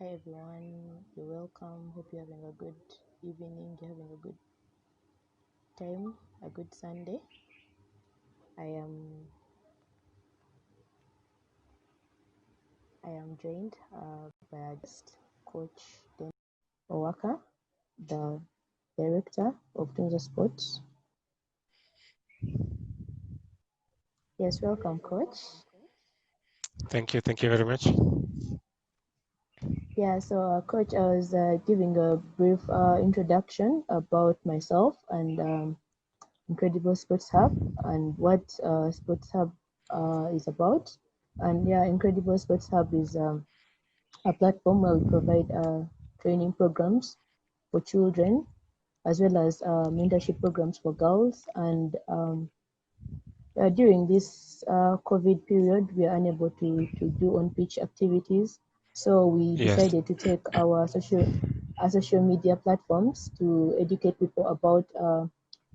Hi everyone, you're welcome. Hope you're having a good evening, you're having a good time, a good Sunday. I am I am joined by our guest, Coach Denis Owoka, the director of Tunza Sports. Yes, welcome, Coach. Thank you. Thank you very much. Yeah, so Coach, I was giving a brief introduction about myself and Incredible Sports Hub and what Sports Hub is about. And yeah, Incredible Sports Hub is a platform where we provide training programs for children as well as mentorship programs for girls. And during this COVID period, we are unable to do on pitch activities. So we Yes. decided to take our social media platforms to educate people about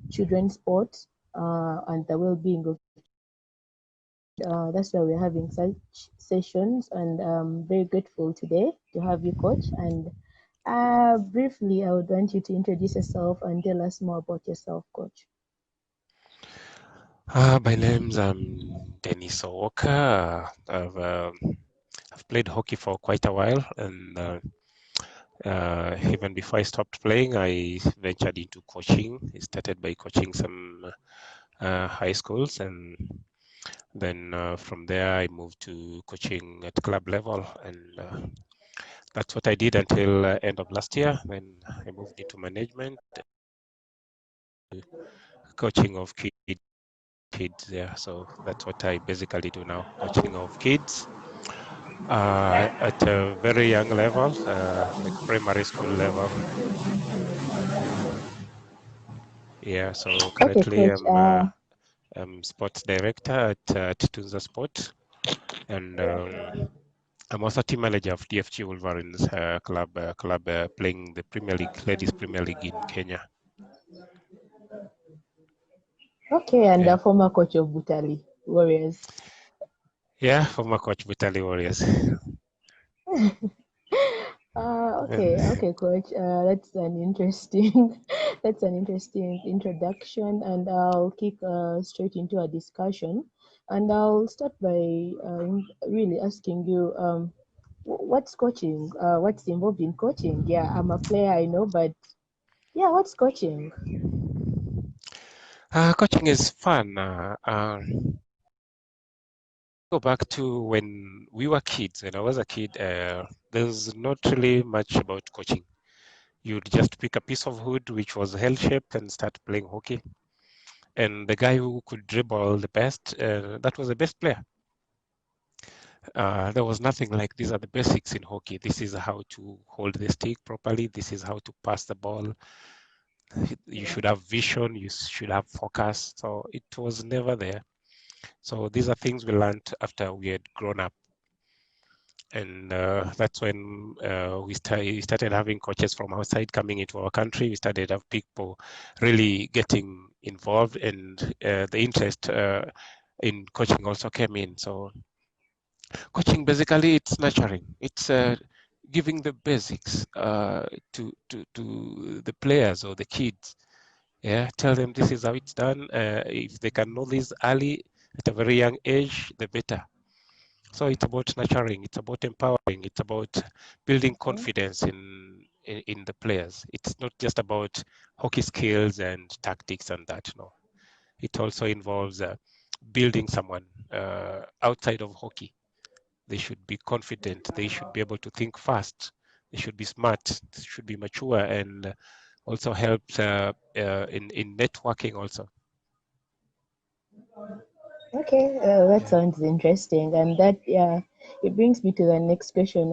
children's sports and the well-being of that's why we're having such sessions, and I'm very grateful today to have you, Coach. And briefly, I would want you to introduce yourself and tell us more about yourself, Coach. My name's Denis Owoka. I've played hockey for quite a while, and even before I stopped playing, I ventured into coaching. I started by coaching some high schools, and then from there I moved to coaching at club level, and that's what I did until end of last year. Then I moved into management, coaching of kids. Yeah, so that's what I basically do now, coaching of kids at a very young level, like primary school level. Yeah, so Okay, currently Coach. I'm sports director at Tunza Sport, and I'm also team manager of DFG Wolverines club playing the Premier League, Ladies Premier League in Kenya. Okay, and Yeah, the former coach of Butali Warriors. yeah, former coach Vitali Warriors. And Okay, Coach. That's an interesting, that's an interesting introduction, and I'll kick straight into a discussion, and I'll start by really asking you, what's coaching? What's involved in coaching? Yeah, I'm a player, I know, but yeah, what's coaching? coaching is fun. Go back to when we were kids. When I was a kid, there's not really much about coaching. You'd just pick a piece of wood which was L-shaped and start playing hockey. And the guy who could dribble the best, that was the best player. There was nothing like these are the basics in hockey. This is how to hold the stick properly. This is how to pass the ball. You should have vision. You should have focus. So it was never there. So these are things we learned after we had grown up. And that's when we started having coaches from outside coming into our country. We started have people really getting involved, and the interest in coaching also came in. So coaching basically it's nurturing. It's giving the basics to the players or the kids. Yeah, tell them this is how it's done. If they can know this early at a very young age, the better. So it's about nurturing, it's about empowering, it's about building Okay. confidence in the players. It's not just about hockey skills and tactics and that. No, it also involves building someone outside of hockey. They should be confident. They should be able to think fast. They should be smart. They should be mature, and also helps in networking also. Okay, that Yeah. sounds interesting, and that yeah, it brings me to the next question.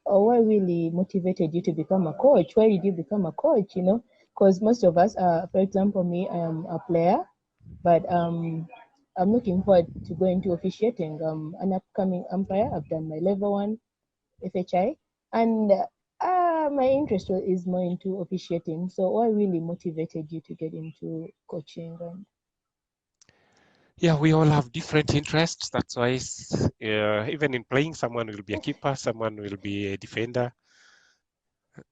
What really motivated you to become a coach? Why did you become a coach? You know, because most of us, for example, me, I am a player, but I'm looking forward to going to officiating. An upcoming umpire. I've done my level one FHI, and my interest is more into officiating. So, what really motivated you to get into coaching? And Yeah, we all have different interests. That's why even in playing, someone will be a keeper, someone will be a defender,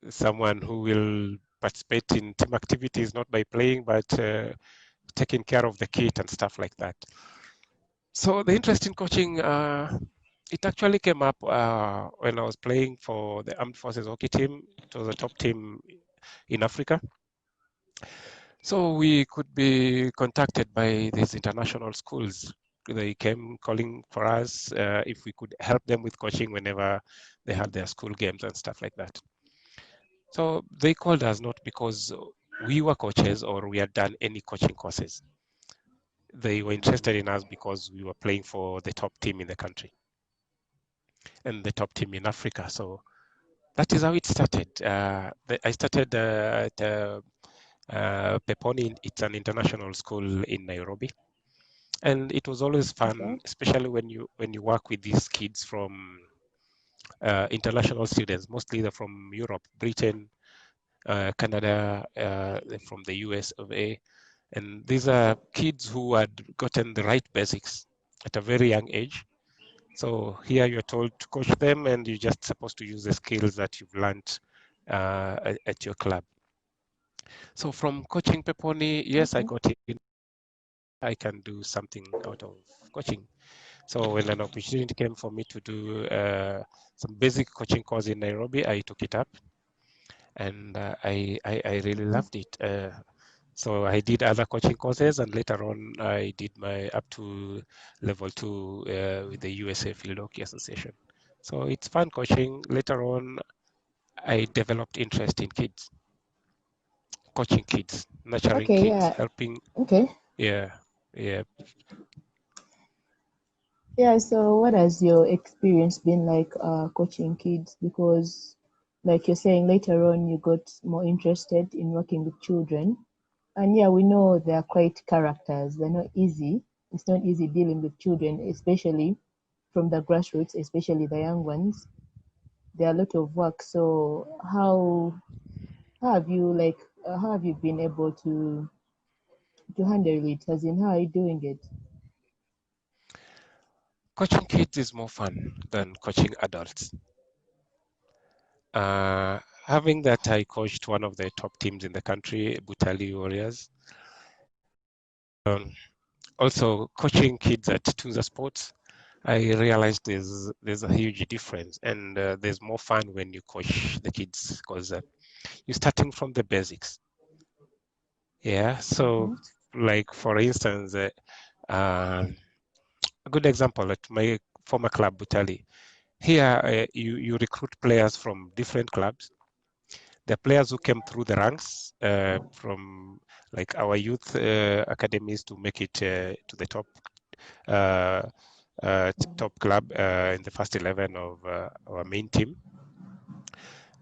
someone who will participate in team activities, not by playing, but taking care of the kit and stuff like that. So the interest in coaching, it actually came up when I was playing for the Armed Forces hockey team. It was a top team in Africa. So we could be contacted by these international schools. They came calling for us if we could help them with coaching whenever they had their school games and stuff like that. So they called us not because we were coaches or we had done any coaching courses. They were interested in us because we were playing for the top team in the country and the top team in Africa. So that is how it started. I started at Peponi. It's an international school in Nairobi, and it was always fun, Okay. especially when you work with these kids from international students. Mostly they're from Europe, Britain, Canada, from the US of A. And these are kids who had gotten the right basics at a very young age. So here you're told to coach them, and you're just supposed to use the skills that you've learned at your club. So from coaching Peponi, yes, I Okay. got in. I can do something out of coaching. So when an opportunity came for me to do some basic coaching course in Nairobi, I took it up, and I really loved it. So I did other coaching courses, and later on I did my up to level 2 with the USA Field Hockey Association. So it's fun coaching. Later on, I developed interest in kids, coaching kids, nurturing Okay. kids, Yeah. helping. Okay. Yeah, yeah. Yeah, so what has your experience been like coaching kids? Because, like you're saying, later on you got more interested in working with children. And yeah, we know they are quite characters. They're not easy. It's not easy dealing with children, especially from the grassroots, especially the young ones. There are a lot of work. So how have you how have you been able to handle it? As in, how are you doing it? Coaching kids is more fun than coaching adults. Having that, I coached one of the top teams in the country, Butali Warriors. Um, Also, coaching kids at Tunza Sports, I realized there's a huge difference, and there's more fun when you coach the kids because you're starting from the basics. Yeah. So, Mm-hmm. like for instance, a good example at my former club, Butali. Here, you recruit players from different clubs. The players who came through the ranks from like our youth academies to make it to the top uh, top club in the first 11 of our main team.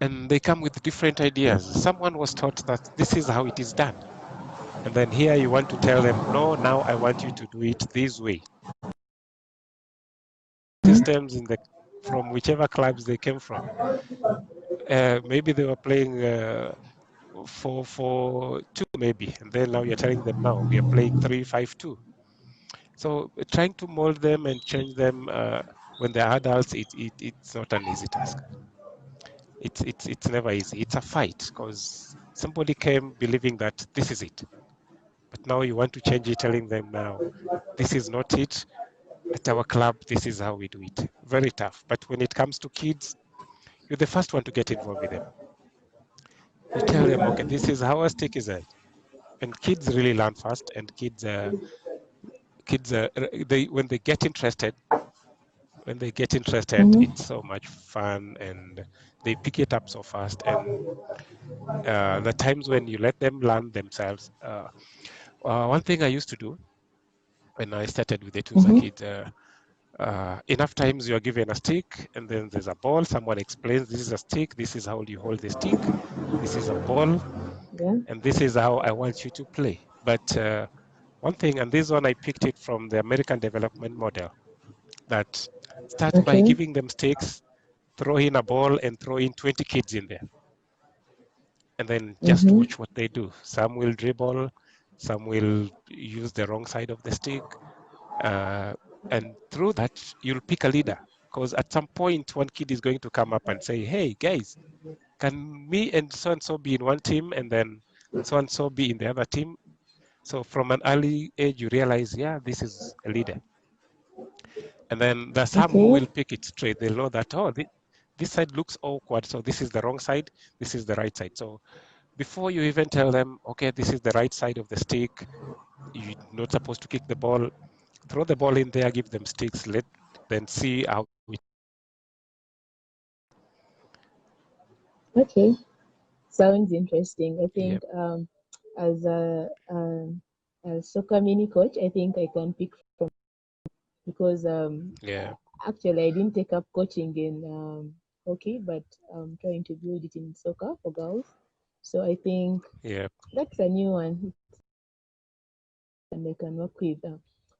And they come with different ideas. Someone was taught that this is how it is done. And then here you want to tell them, no, now I want you to do it this way. Systems in the from whichever clubs they came from. Maybe they were playing 4-4-2 maybe, and then now you're telling them now we are playing 3-5-2. So trying to mold them and change them when they're adults, it's not an easy task. It's never easy. It's a fight because somebody came believing that this is it, but now you want to change it, telling them now this is not it. At our club, this is how we do it. Very tough. But when it comes to kids, you're the first one to get involved with them. You tell them, okay, this is how our stick is at. And kids really learn fast. And kids, they when they get interested, Mm-hmm. it's so much fun, and they pick it up so fast. And the times when you let them learn themselves. One thing I used to do when I started with the Tunza Mm-hmm. kids, enough times you are given a stick, and then there's a ball. Someone explains, this is a stick, this is how you hold the stick, this is a ball, Yeah. and this is how I want you to play. But one thing, and this one I picked it from the American development model, that start by Okay. giving them sticks, throw in a ball, and throw in 20 kids in there, and then just Mm-hmm. watch what they do. Some will dribble, some will use the wrong side of the stick, And through that, you'll pick a leader. Because at some point, one kid is going to come up and say, hey, guys, can me and so-and-so be in one team and then so-and-so be in the other team? So from an early age, you realize, yeah, this is a leader. And then there's some who will pick it straight. They'll know that, oh, this side looks awkward, so this is the wrong side, this is the right side. So before you even tell them, okay, this is the right side of the stick, you're not supposed to kick the ball, throw the ball in there, give them sticks, then see how it. Okay, sounds interesting. I Yeah, think as a soccer mini coach, I think I can pick from, because yeah, actually I didn't take up coaching in hockey, but I'm trying to build it in soccer for girls. So I think yeah, that's a new one, and I can work with.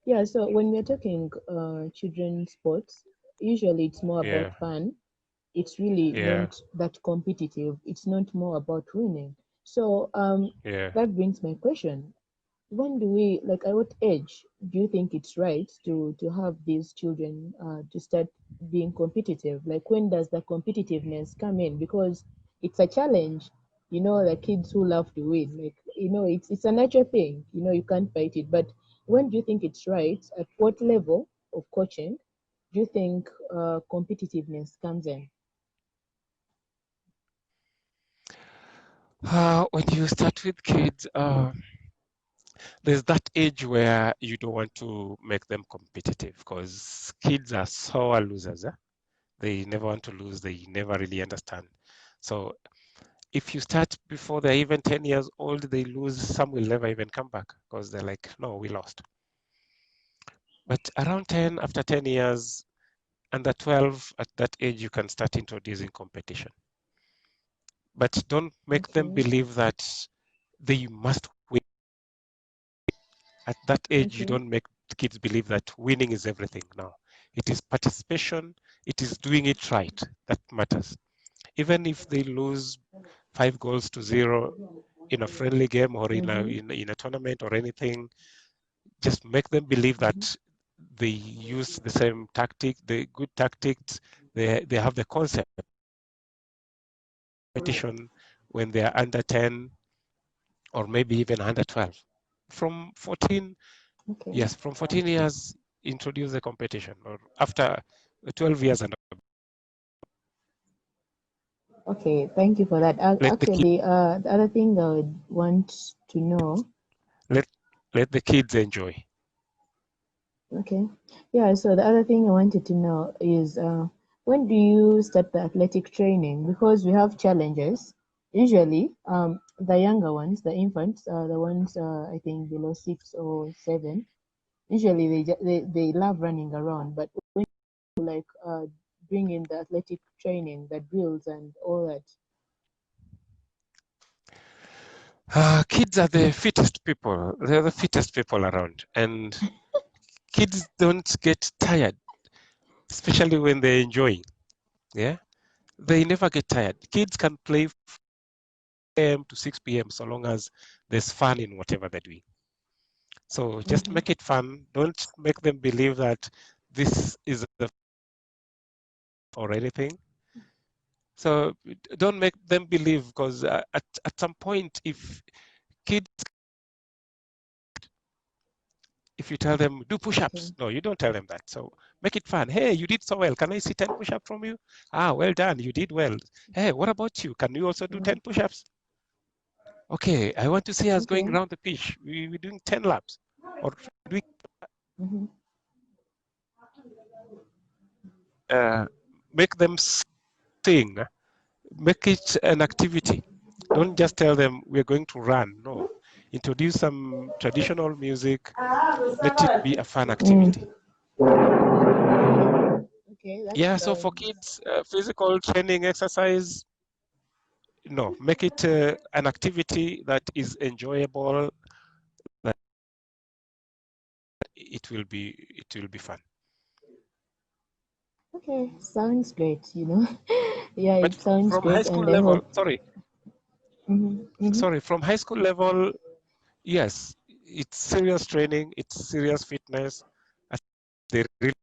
Yeah, so when we're talking children's sports, usually it's more about yeah, fun. It's really yeah, not that competitive. It's not more about winning. So yeah. that brings my question. When do we, like, at what age do you think it's right to have these children to start being competitive? Like, when does the competitiveness come in? Because it's a challenge, like kids who love to win, like, it's a natural thing, you can't fight it. But when do you think it's right? At what level of coaching do you think competitiveness comes in? When you start with kids, there's that age where you don't want to make them competitive because kids are sour losers. They never want to lose. They never really understand. So if you start before they're even 10 years old, they lose. Some will never even come back because they're like, no, we lost. But around 10, after 10 years, under 12, at that age, you can start introducing competition. But don't make them Okay, believe that they must win. At that age, you okay, don't make kids believe that winning is everything. No, it is participation. It is doing it right that matters. Even if they lose 5 goals to 0 in a friendly game or in a mm-hmm, in a tournament or anything, just make them believe mm-hmm. that they use the same tactic, the good tactics. They have the concept competition when they are under 10 or maybe even under 12. From 14, Okay. yes, from 14 years, introduce the competition, or after 12 years and Okay, thank you for that. let the kid Actually, the other thing I would want to know, let let the kids enjoy. okay, yeah, so the other thing I wanted to know is when do you start the athletic training? Because we have challenges. Usually, the younger ones, the infants, the ones I think below 6 or 7, usually they love running around. But when you like bring in the athletic training, the drills and all that. Kids are the fittest people. They're the fittest people around, and kids don't get tired, especially when they're enjoying. Yeah, they never get tired. Kids can play from 8 a.m. to 6 p.m. so long as there's fun in whatever they're doing. So just Mm-hmm. make it fun. Don't make them believe that this is the or anything. So don't make them believe because at some point, kids, if you tell them do Okay. push-ups, no, you don't tell them that. So make it fun. Hey, you did so well. Can I see 10 push-ups from you? Ah, well done. You did well. Hey, what about you? Can you also do 10 push-ups? Okay, I want to see us going Okay. around the pitch. We're doing 10 laps or doing, Mm-hmm. uh, make them sing, make it an activity. Don't just tell them we're going to run. No, introduce some traditional music. Let it be a fun activity. Mm. Okay, that Yeah, so for sounds. kids, physical training exercise, no, make it an activity that is enjoyable, that it will be fun. Okay, sounds great. Yeah, But it sounds from high great, school and I level, hope. sorry, Mm-hmm, mm-hmm, sorry, from high school level, yes, it's serious training, it's serious fitness. they really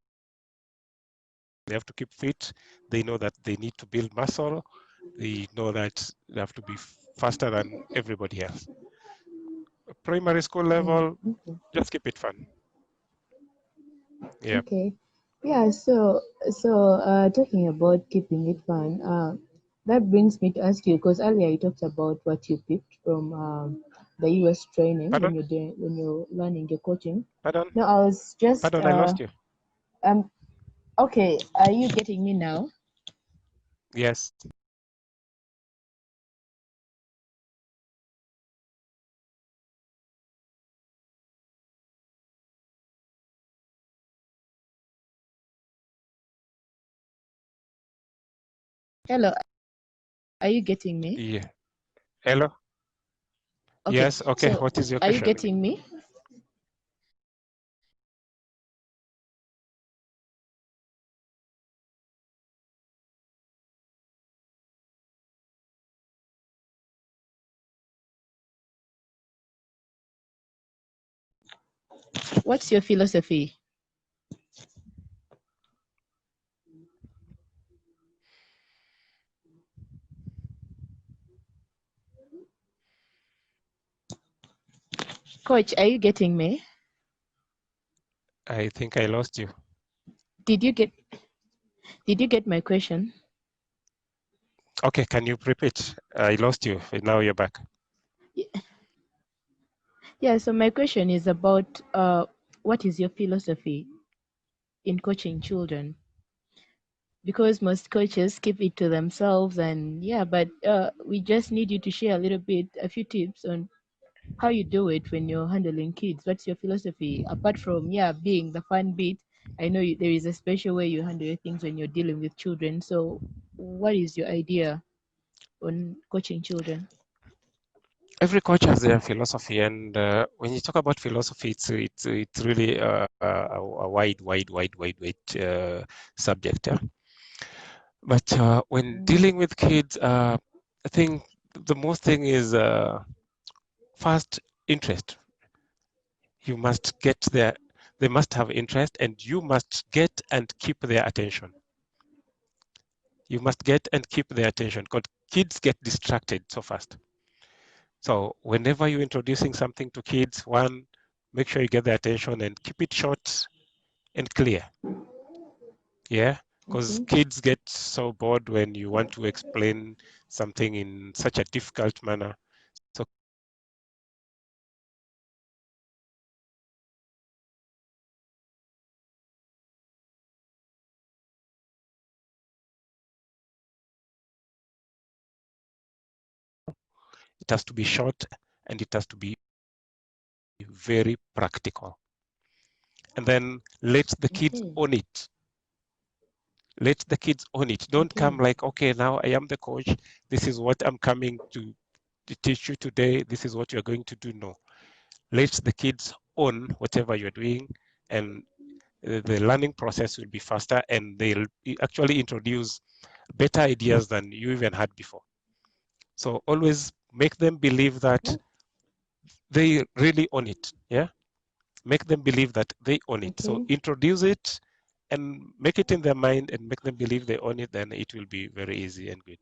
have to keep fit. They know that they need to build muscle. They know that they have to be faster than everybody else. Primary school level, Okay. just keep it fun. Yeah. Okay. Yeah, talking about keeping it fun, that brings me to ask you, because earlier you talked about what you picked from the US training Pardon? when you're learning your coaching. Pardon? No, I was just Pardon, I lost you. um okay, are you getting me now? Yes. Hello, are you getting me? Yeah. Hello? Okay, Yes. Okay. so What is your are you question? getting me? What's your philosophy? Coach, are you getting me? I think I lost you. Did you get did you get my question? Okay. Can you repeat? I lost you. Now you're back. Yeah, so my question is about what is your philosophy in coaching children? Because most coaches keep it to themselves, and yeah, but we just need you to share a few tips on how you do it when you're handling kids. What's your philosophy apart from being the fun bit? I know there is a special way you handle your things when you're dealing with children. So, what is your idea on coaching children? Every coach has their philosophy, and when you talk about philosophy, it's really a wide subject. Yeah? But when Mm, dealing with kids, I think the most thing is first interest. You must get their, they must have interest, and you must get and keep their attention. You must get and keep their attention because kids get distracted so fast. So whenever you're introducing something to kids, one, make sure you get their attention and keep it short and clear. Yeah, because okay. kids get so bored when you want to explain something in such a difficult manner. So it has to be short and it has to be very practical. And then let the kids Okay. own it. Let the kids own it. Don't come Okay. like, okay, now I am the coach. This is what I'm coming to teach you today. This is what you're going to do. No, let the kids own whatever you're doing, and the learning process will be faster, and they'll actually introduce better ideas than you even had before. So always make them believe that Oh, they really own it. Yeah, make them believe that they own it. So okay. introduce it and make it in their mind and make them believe they own it, then it will be very easy and good.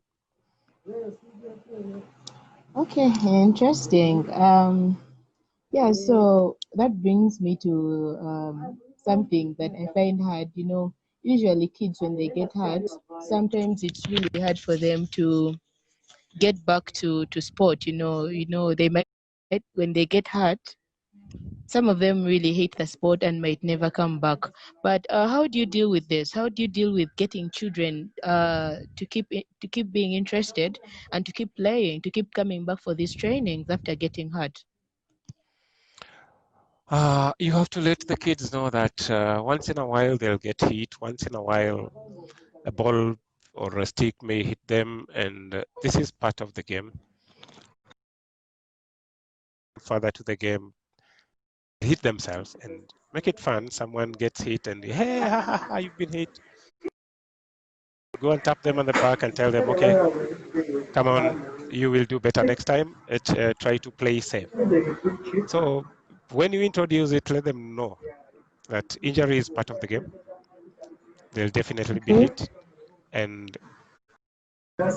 Okay. Interesting. Yeah, so that brings me to something that I find hard. Usually kids, when they get hurt, sometimes it's really hard for them to get back to sport. They might, when they get hurt, some of them really hate the sport and might never come back. But how do you deal with this? How do you deal with getting children to keep being interested and to keep playing, to keep coming back for these trainings after getting hurt? You have to let the kids know that once in a while they'll get hit. Once in a while, a ball or a stick may hit them, and this is part of the game. Further to the game, hit themselves and make it fun. Someone gets hit, and hey, ha, ha, ha, you've been hit. Go and tap them on the back and tell them, okay, come on, you will do better next time. Try to play safe. So when you introduce it, let them know. that injury is part of the game. There'll definitely be hit. And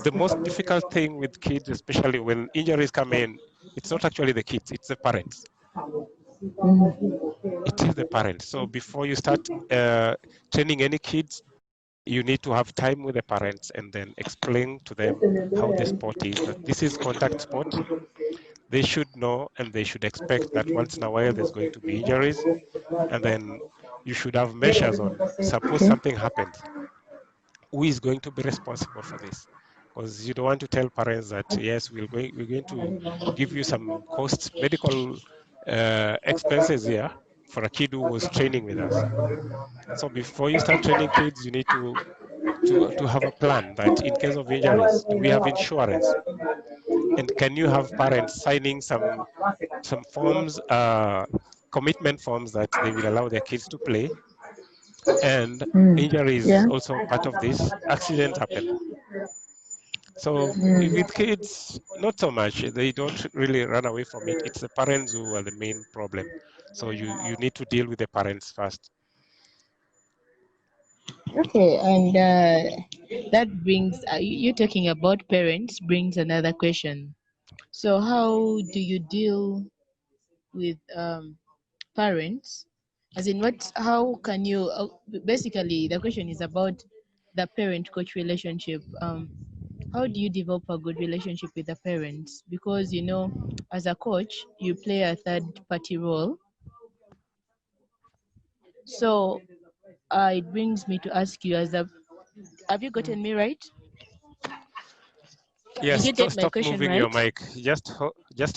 the most difficult thing with kids, especially when injuries come in, it's not actually the kids, it's the parents. It is the parents. So before you start training any kids, you need to have time with the parents and then explain to them how the sport is, that this is contact sport. They should know and they should expect that once in a while there's going to be injuries, and then you should have measures on, suppose something happens, who is going to be responsible for this? Because you don't want to tell parents that, yes, we're going to give you some costs, medical expenses here for a kid who was training with us. So before you start training kids, you need to have a plan that in case of injuries, do we have insurance? And can you have parents signing some forms, commitment forms that they will allow their kids to play? And injuries is Yeah. also part of this. Accidents happen. So with kids, not so much. They don't really run away from it. It's the parents who are the main problem. So you need to deal with the parents first. Okay, and that brings you talking about parents brings another question. So, how do you deal with parents? As in, what? How can you? Basically, the question is about the parent-coach relationship. How do you develop a good relationship with the parents? Because as a coach, you play a third-party role. So, it brings me to ask you, have you gotten me right? Did Yes, you get my stop question moving your right? mic. Just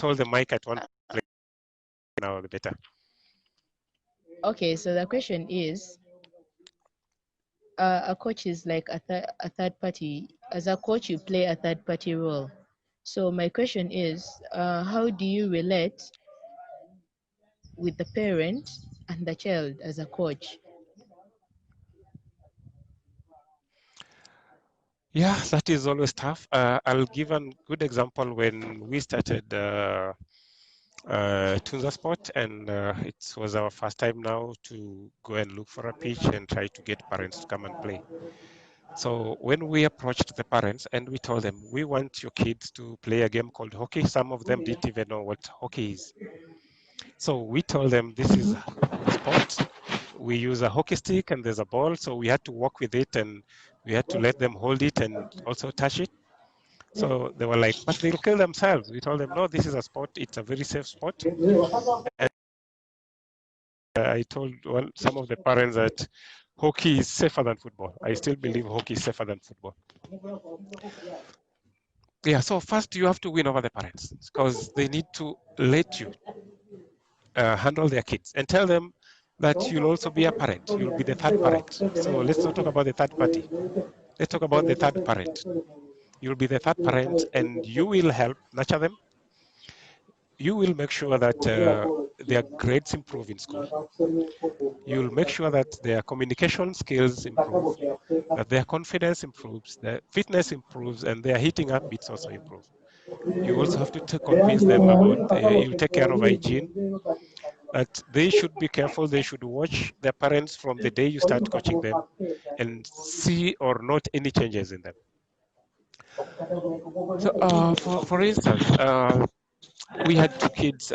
hold the mic at one place now, better. Okay, so the question is, a coach is like a third party. As a coach, you play a third party role. So my question is, how do you relate with the parent and the child as a coach? Yeah, that is always tough. I'll give a good example when we started Tunza Sport, and it was our first time now to go and look for a pitch and try to get parents to come and play. So when we approached the parents and we told them, we want your kids to play a game called hockey, some of them didn't even know what hockey is. So we told them this is a sport. We use a hockey stick and there's a ball, so we had to walk with it and we had to let them hold it and also touch it. So they were like, but they'll kill themselves. We told them, no, this is a sport. It's a very safe sport. And I told some of the parents that hockey is safer than football. I still believe hockey is safer than football. Yeah, so first you have to win over the parents because they need to let you handle their kids and tell them that you'll also be a parent. You'll be the third parent. So let's not talk about the third party. Let's talk about the third parent. You'll be the third parent and you will help nurture them. You will make sure that their grades improve in school. You'll make sure that their communication skills improve, that their confidence improves, their fitness improves, and their hitting habits also improve. You also have to convince them about, you'll take care of hygiene, that they should be careful, they should watch their parents from the day you start coaching them and see or note any changes in them. So for instance, we had two kids.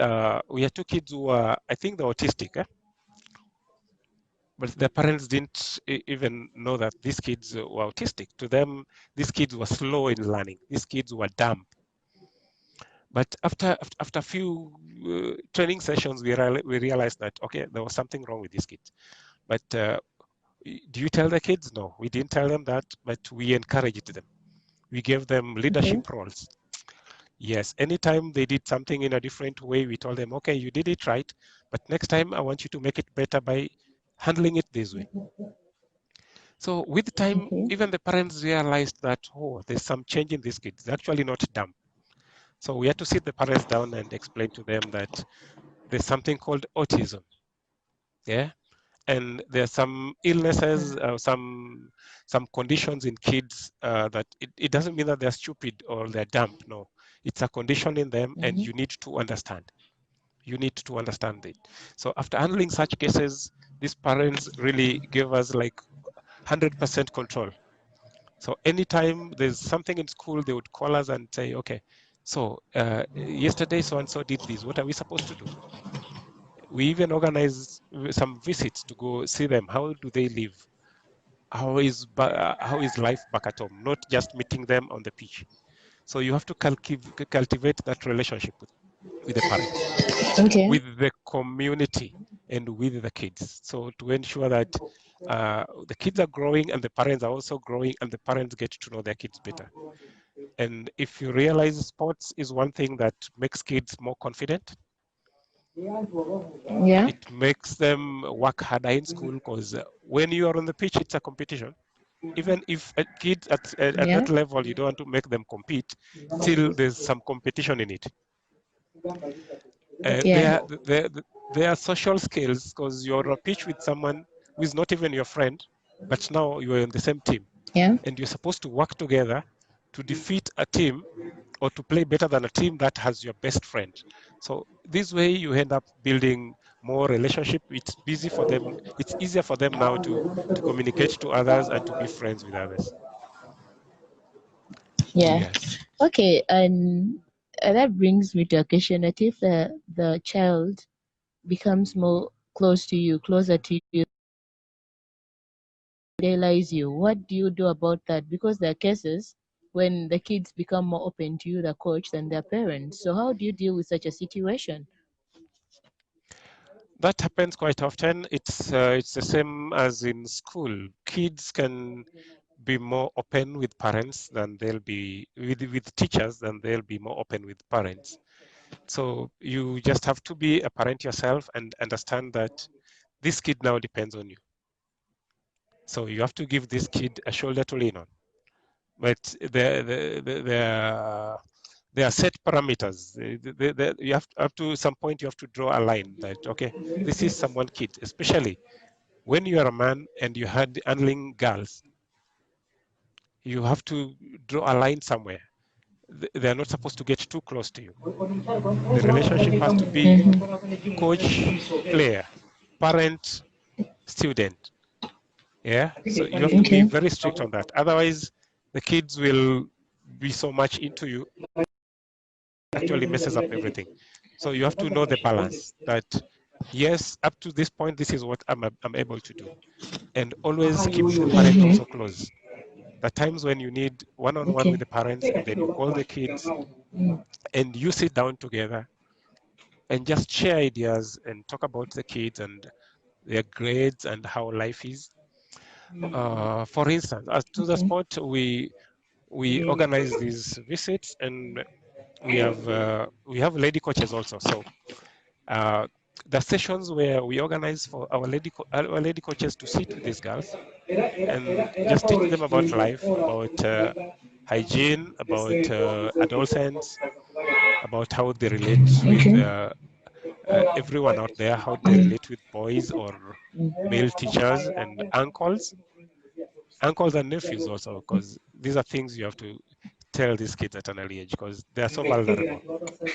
We had two kids who were, I think, they're autistic, but their parents didn't even know that these kids were autistic. To them, these kids were slow in learning. These kids were dumb. But after a few training sessions, we realized that okay, there was something wrong with these kids. But do you tell the kids? No, we didn't tell them that, but we encouraged them. We gave them Okay. leadership roles. Yes, anytime they did something in a different way, we told them, okay, you did it right, but next time I want you to make it better by handling it this way. So with time, Okay. even the parents realized that, oh, there's some change in these kids. They're actually not dumb. So we had to sit the parents down and explain to them that there's something called autism. Yeah. And there's some illnesses, some conditions in kids that it doesn't mean that they're stupid or they're dumb. No, it's a condition in them, and you need to understand. You need to understand it. So after handling such cases, these parents really give us like 100% control. So anytime there's something in school, they would call us and say, okay, so yesterday so-and-so did this. What are we supposed to do? We even organize some visits to go see them. How do they live? How is life back at home? Not just meeting them on the pitch. So you have to cultivate that relationship with the parents, Okay. with the community, and with the kids. So to ensure that the kids are growing and the parents are also growing and the parents get to know their kids better. And if you realize sports is one thing that makes kids more confident, Yeah. it makes them work harder in school, because when you are on the pitch, it's a competition. Even if a kid at Yeah. that level, you don't want to make them compete, still there's some competition in it. Yeah. There are social skills, because you're on a pitch with someone who is not even your friend, but now you're in the same team. Yeah. And you're supposed to work together to defeat a team or to play better than a team that has your best friend. So this way you end up building more relationship. It's busy for them. It's easier for them now to communicate to others and to be friends with others. Yeah. Yes. Okay. And that brings me to a question that if the child becomes more close to you, closer to you, realize you, what do you do about that? Because there are cases when the kids become more open to you, the coach, than their parents. So how do you deal with such a situation? That happens quite often. It's the same as in school. Kids can be more open with parents than they'll be with teachers than they'll be more open with parents. So you just have to be a parent yourself and understand that this kid now depends on you. So you have to give this kid a shoulder to lean on. But there are set parameters. You have up to some point you have to draw a line that, okay, this is someone kid, especially when you are a man and you had handling girls, you have to draw a line somewhere. They are not supposed to get too close to you. The relationship has to be coach, player, parent, student. Yeah, so you have to be Okay. very strict on that. Otherwise, the kids will be so much into you, actually messes up everything. So you have to know the balance that, yes, up to this point, this is what I'm able to do. And always keep the parent Mhm. also close. The times when you need one-on-one with Okay. the parents, and then you call the kids and you sit down together and just share ideas and talk about the kids and their grades and how life is. For instance, as to the Okay. sport, we organize these visits, and we have lady coaches also. So uh, the sessions where we organize for our lady coaches to sit with these girls and just teach them about life, about hygiene, about adolescents, about how they relate with Okay. everyone out there, how they relate with boys or male teachers and uncles and nephews also, because these are things you have to tell these kids at an early age, because they are so vulnerable.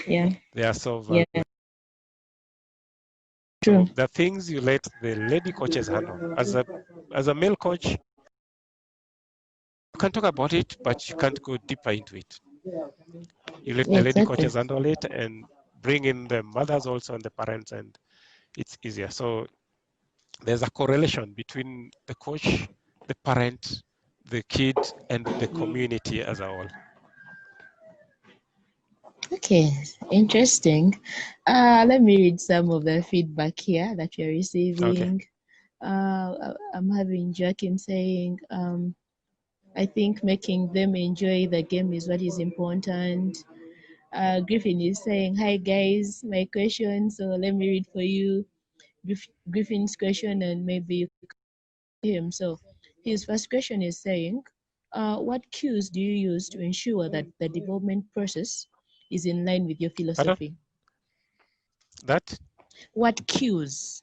Yeah. They are so Yeah. vulnerable. True. So the things you let the lady coaches handle. As a male coach, you can talk about it, but you can't go deeper into it. You let the lady Exactly. coaches handle it and bring in the mothers also and the parents, and it's easier. So there's a correlation between the coach, the parent, the kid, and the community as a whole. Okay, interesting. Let me read some of the feedback here that we're Okay. receiving. I'm having Joachim saying, I think making them enjoy the game is what is important. Griffin is saying, hi guys, my question. So let me read for you Griffin's question and maybe you can him. So his first question is saying, what cues do you use to ensure that the development process is in line with your Pardon? philosophy? That? What cues?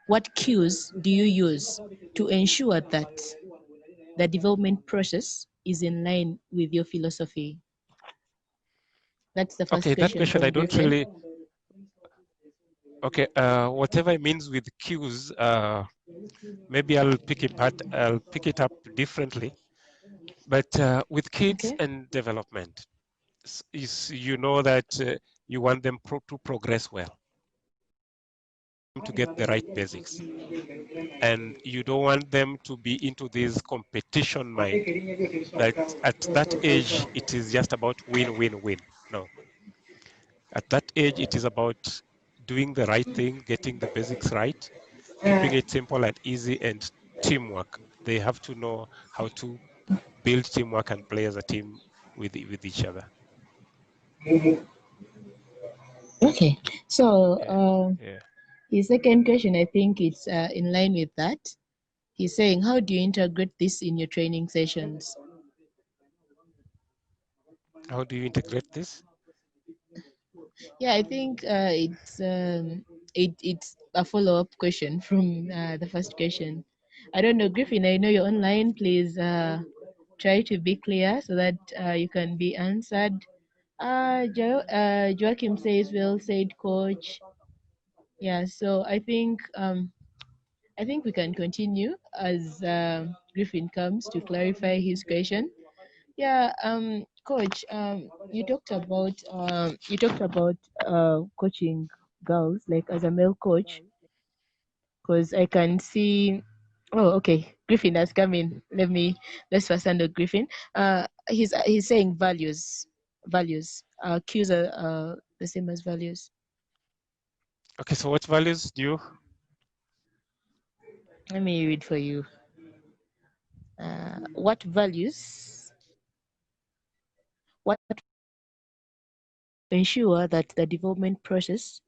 What cues do you use to ensure that the development process is in line with your philosophy? That's the Okay, first that question question I from don't Griffin. really Okay, whatever it means with cues, maybe I'll pick it up differently. But with kids Okay. and development, you know that you want them to progress well, to get the right basics, and you don't want them to be into this competition mind. That at that age, it is just about win, win, win. No, at that age, it is about doing the right thing, getting the basics right, keeping it simple and easy, and teamwork. They have to know how to build teamwork and play as a team with each other. Okay. So Yeah, yeah. his second question, I think it's in line with that. He's saying, how do you integrate this in your training sessions? How do you integrate this? Yeah, I think it's a follow up question from the first question. I don't know, Griffin. I know you're online. Please try to be clear so that you can be answered. Joachim says, "Well said, coach." Yeah, so I think we can continue as Griffin comes to clarify his question. Yeah, coach, you talked about coaching girls like as a male coach, because I can see. Oh, okay. Griffin has come in. Let's first handle Griffin. He's saying values, values. Cues are the same as values. Okay, so what values do you? Let me read for you. What values? What ensure that the development process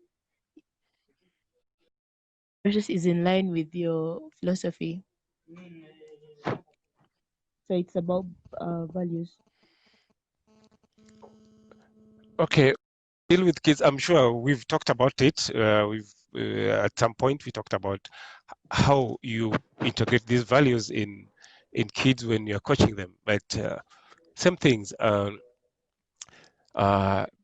is in line with your philosophy. So it's about values. Okay, deal with kids. I'm sure we've talked about it. We've at some point we talked about how you integrate these values in kids when you're coaching them. But same things.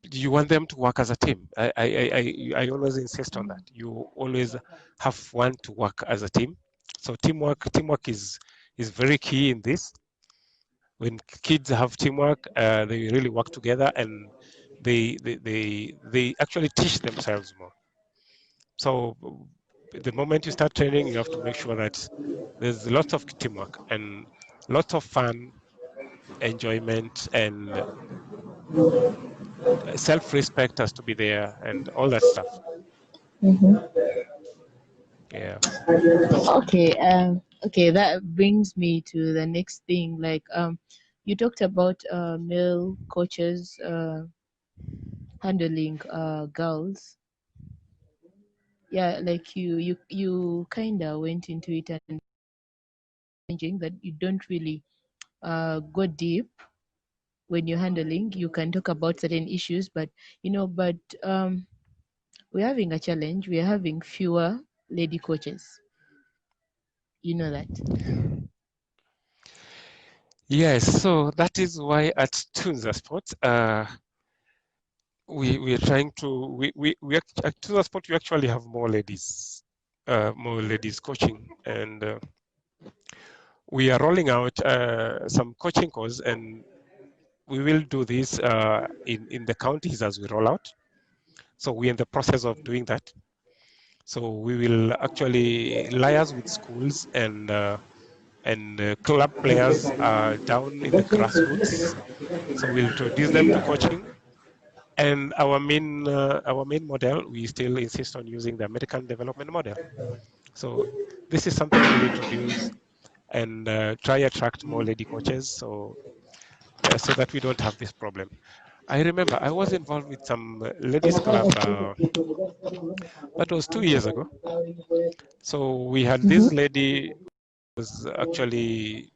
You want them to work as a team. I always insist on that. You always have one to work as a team. So teamwork is very key in this. When kids have teamwork, they really work together, and they actually teach themselves more. So the moment you start training, you have to make sure that there's lots of teamwork and lots of fun, enjoyment, and self-respect has to be there, and all that stuff. Mm-hmm. Yeah. Okay. Okay. That brings me to the next thing. Like, you talked about male coaches handling girls. Yeah, like you kind of went into it and changing that you don't really go deep when you're handling. You can talk about certain issues, but but we're having a challenge. We're having fewer lady coaches. You know that. Yes, so that is why at Tunza Sport, we are trying to at Tunza Sport we actually have more ladies coaching, and we are rolling out some coaching course, and we will do this in the counties as we roll out. So we're in the process of doing that. So we will actually liaise with schools and club players down in the grassroots. So we'll introduce them to coaching. And our main model, we still insist on using the American development model. So this is something we'll introduce and try attract more lady coaches, so that we don't have this problem. I remember I was involved with some ladies club that was 2 years ago. So we had this Mm-hmm. lady was actually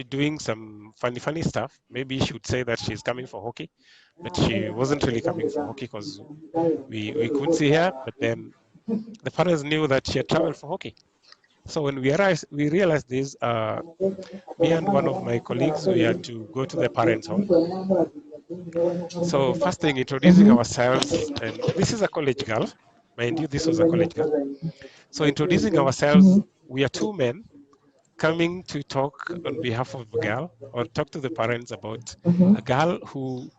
doing some funny stuff. Maybe she would say that she's coming for hockey, but she wasn't really coming for hockey because we couldn't see her. But then the parents knew that she had traveled for hockey. So when we realized this, me and one of my colleagues, we had to go to the parents' home. So first thing, introducing Mm-hmm. ourselves, and this is a college girl. Mind you, this was a college girl. So introducing ourselves, we are two men coming to talk on behalf of a girl or talk to the parents about a girl who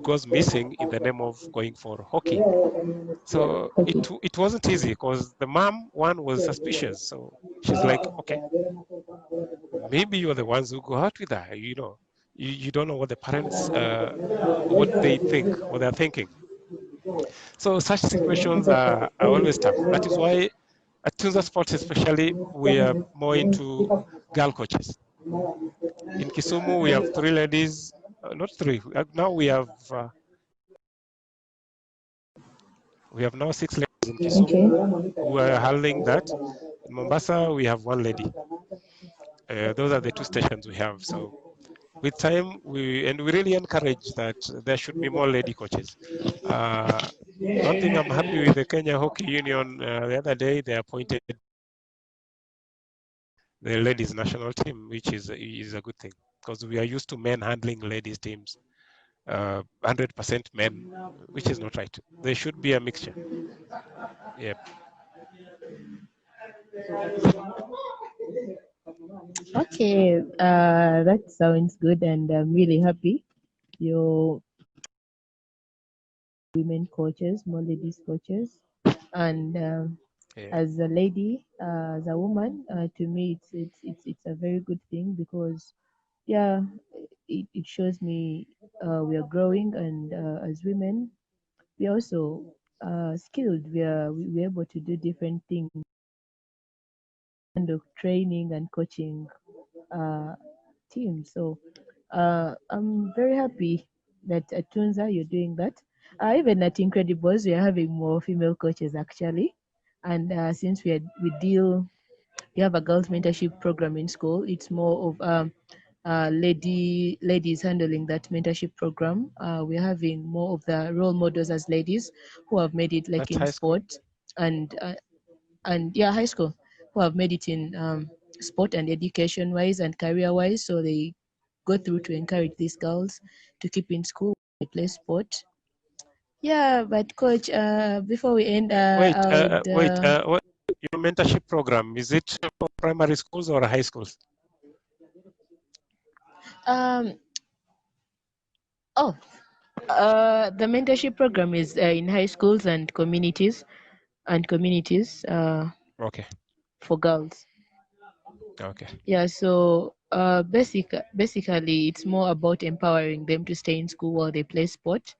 goes missing in the name of going for hockey. So it wasn't easy because the mom one was suspicious. So she's like, okay, maybe you're the ones who go out with her. You don't know what the parents what they think, what they're thinking. So such situations are always tough. That is why at Tunza Sports especially, we are more into girl coaches. In Kisumu, we have 3 ladies, not three. Now we have now 6 ladies in Kisumu who are handling that. In Mombasa, we have 1 lady. Those are the 2 stations we have. So with time, we really encourage that there should be more lady coaches. One thing I'm happy with the Kenya Hockey Union, the other day they appointed the ladies national team, which is a good thing because we are used to men handling ladies teams, 100% men, which is not right. There should be a mixture. Yep. Okay, that sounds good, and I'm really happy. Your women coaches, more ladies coaches, and Yeah. as a lady, as a woman, to me, it's a very good thing because, yeah, it shows me we are growing, and as women, we are also skilled. We're able to do different things, kind of training and coaching uh, teams. So I'm very happy that at Tunza you're doing that. Even at Incredibles, we are having more female coaches actually. And since we have a girls mentorship program in school. It's more of ladies handling that mentorship program. We're having more of the role models as ladies who have made it like That's in high school. sport and uh, and yeah, high school, who have made it in sport and education wise and career wise. So they go through to encourage these girls to keep in school, they play sport. Yeah, but coach, before we end, Wait, I would. what your mentorship program, is it for primary schools or high schools? Um, oh, the mentorship program is in high schools and communities Okay. for girls. Okay. Yeah, so basically, it's more about empowering them to stay in school while they play sport.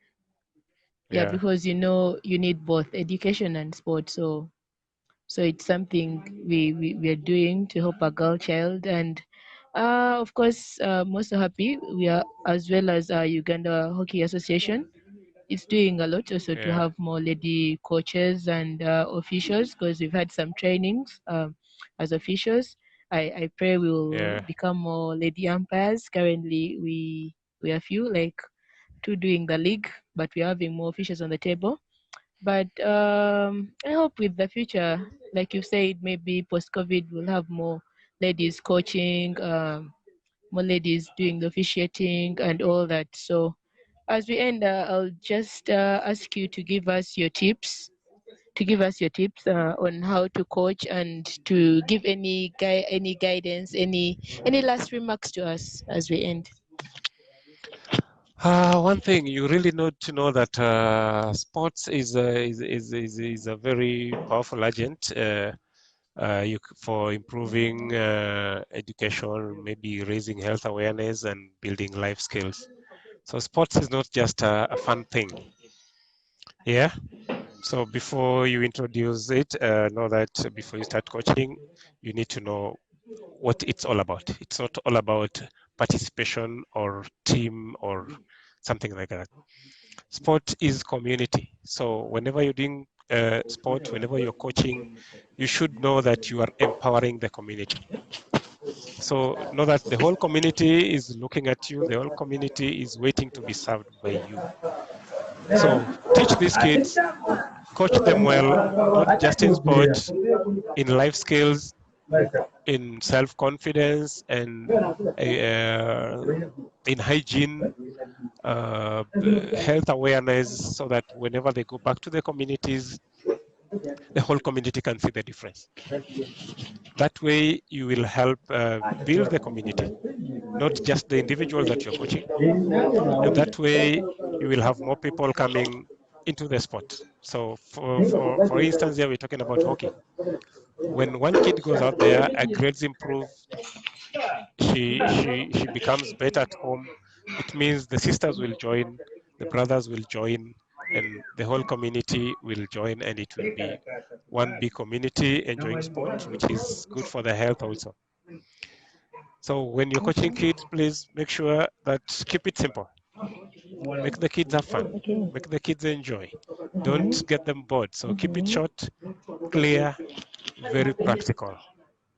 Yeah, Yeah. because you need both education and sport. So it's something we are doing to help a girl child, and of course, I'm also happy we are, as well as Uganda Hockey Association. It's doing a lot also to Yeah. have more lady coaches and officials, because we've had some trainings as officials. I pray we will Yeah. become more lady umpires. Currently, we are few, like two doing the league, but we're having more officials on the table. But I hope with the future, like you said, maybe post COVID, we'll have more ladies coaching, more ladies doing the officiating and all that. So as we end, I'll just ask you to give us your tips. To give us your tips on how to coach, and to give any guidance, any last remarks to us as we end. One thing you really need to know that sports is a very powerful agent for improving education, maybe raising health awareness and building life skills. So sports is not just a fun thing. Yeah. So before you introduce it, know that before you start coaching, you need to know what it's all about. It's not all about participation or team or something like that. Sport is community. So whenever you're doing sport, whenever you're coaching, you should know that you are empowering the community. So know that the whole community is looking at you. The whole community is waiting to be served by you. So teach these kids, coach them well, not just in sport, in life skills, in self-confidence, and in hygiene, health awareness, so that whenever they go back to their communities, the whole community can see the difference. That way, you will help build the community, not just the individual that you're coaching. And that way, you will have more people coming into the sport. So, for instance, here we're talking about hockey. When one kid goes out there, her grades improve, she becomes better at home. It means the sisters will join, the brothers will join, and the whole community will join, and it will be one big community enjoying sport, which is good for the health also. So when you're coaching kids, please make sure that keep it simple. Make the kids have fun. Okay. Make the kids enjoy. Don't get them bored. So keep it short, clear, very practical.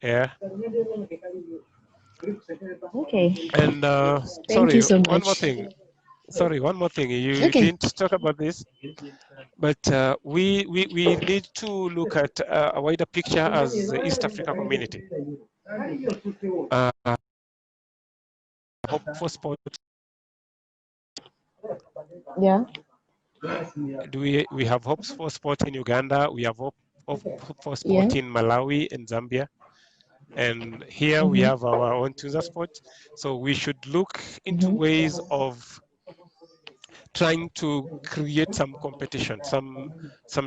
Yeah. Okay. And Thank you sorry, so one more much. thing. Sorry, one more thing. You Okay. didn't talk about this, but we need to look at a wider picture as the East Africa community. Hope for sport. Yeah. We have hopes for sport in Uganda? We have hope for Yeah. sport in Malawi and Zambia. And here we Mm-hmm. have our own Tunza sport. So we should look into Mm-hmm. ways of trying to create some competition, some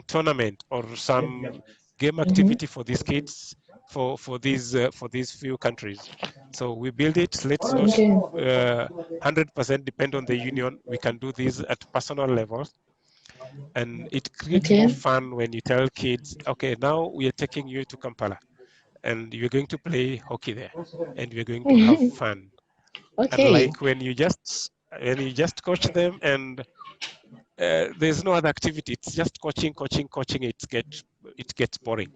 tournament or some game Mm-hmm. activity for these kids for these few countries. So we build it. Let's not Okay. 100% depend on the union. We can do this at personal level, and it creates more Okay. fun when you tell kids, okay, now we are taking you to Kampala, and you're going to play hockey there, and we're going to have fun. Okay. Unlike when you just coach them and there's no other activity. It's just coaching, coaching, coaching. It gets boring.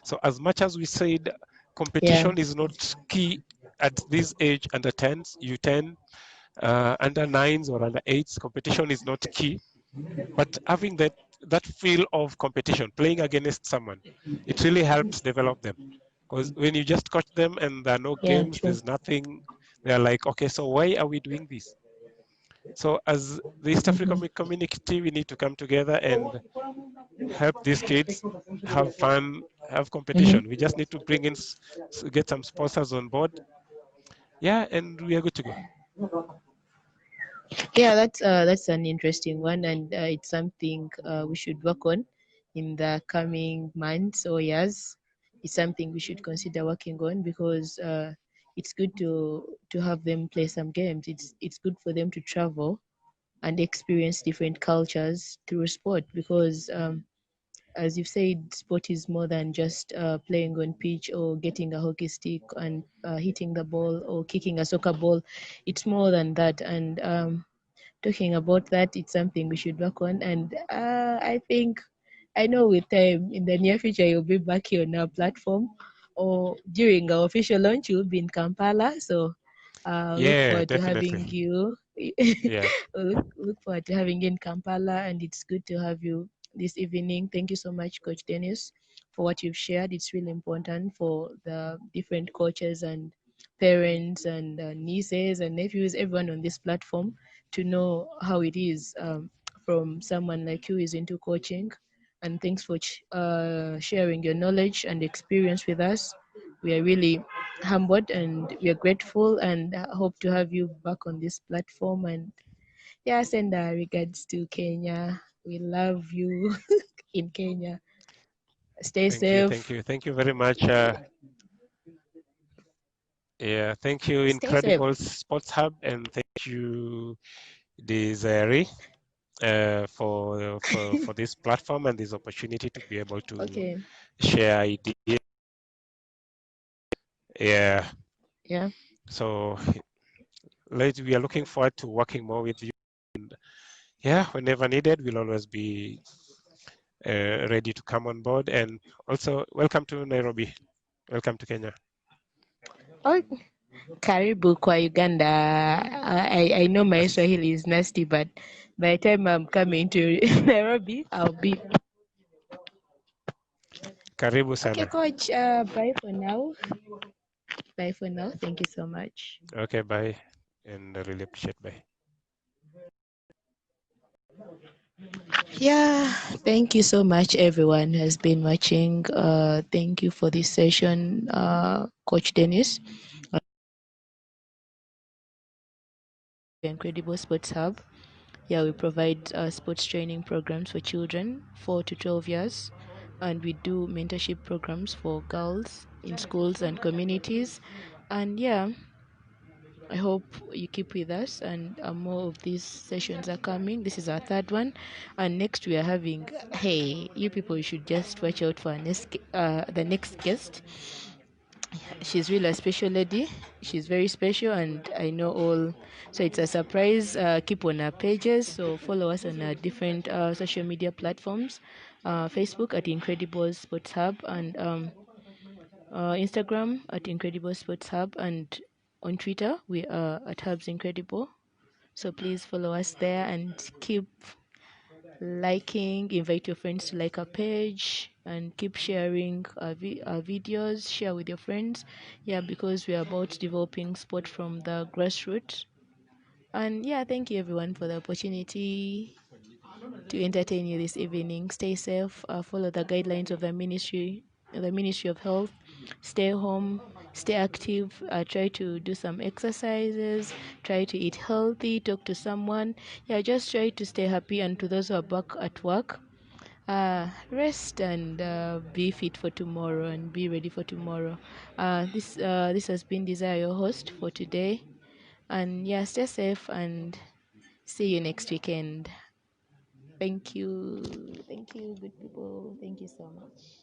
So as much as we said, Yeah. competition is not key at this age, under 10s, U10, under 9s or under 8s. Competition is not key, but having that feel of competition, playing against someone, it really helps develop them. Because when you just coach them and there are no Yeah. games, True. there's nothing. They're like, okay, so why are we doing this? So as the East African Mm-hmm. community, we need to come together and help these kids have fun, have competition. We Mm-hmm. just need to bring in, get some sponsors on board. Yeah, and we are good to go. Yeah, that's an interesting one, and it's something we should work on in the coming months or years. It's something we should consider working on because it's good to have them play some games. It's good for them to travel and experience different cultures through sport because as you've said, sport is more than just playing on pitch or getting a hockey stick and hitting the ball or kicking a soccer ball. It's more than that, and talking about that, it's something we should work on. And I think, I know with time in the near future, you'll be back here on our platform or during our official launch, you'll be in Kampala. So look Yeah, forward to having definitely. you. Yeah, Look forward to having you in Kampala. And it's good to have you this evening. Thank you so much, Coach Dennis, for what you've shared. It's really important for the different coaches and parents and nieces and nephews, everyone on this platform to know how it is from someone like you who is into coaching. And thanks for sharing your knowledge and experience with us. We are really humbled and we are grateful and hope to have you back on this platform. And yeah, send our regards to Kenya. We love you in Kenya. Stay thank you, thank safe. you, thank you very much. Yeah, thank you, Stay safe. Incredible Sports Hub, and thank you, Desiree, for this platform and this opportunity to be able to Okay. share ideas. Yeah, Yeah. so we are looking forward to working more with you. And yeah, whenever needed, we'll always be ready to come on board. And also, welcome to Nairobi. Welcome to Kenya. Oh, karibu kwa Uganda. I know my Swahili is nasty, but by the time I'm coming to Nairobi, I'll be Karibu okay, sana. coach. Bye for now. Bye for now. Thank you so much. Okay, bye. And I really appreciate bye. Yeah, thank you so much, everyone who has been watching. Thank you for this session, Coach Dennis. Incredible Sports Hub. Yeah, we provide sports training programs for children 4 to 12 years, and we do mentorship programs for girls in schools and communities. And yeah, I hope you keep with us, and more of these sessions are coming. This is our third one, and next we are having. Hey, you people, you should just watch out for our the next guest. She's really a special lady. She's very special, and I know all. So it's a surprise. Keep on our pages. So follow us on our different social media platforms. Facebook at Incredible Sports Hub, and Instagram at Incredible Sports Hub, and on Twitter we are at Hubs Incredible. So please follow us there and keep liking, invite your friends to like our page, and keep sharing our videos. Share with your friends. Yeah, because we are about developing sport from the grassroots. And yeah, thank you everyone for the opportunity to entertain you this evening. Stay safe. Follow the guidelines of the Ministry of Health. Stay home. Stay active. Try to do some exercises. Try to eat healthy. Talk to someone. Yeah, just try to stay happy. And to those who are back at work, rest and be fit for tomorrow and be ready for tomorrow. This has been Desire, your host for today. And yeah, stay safe and see you next weekend. Thank you. Thank you, good people. Thank you so much.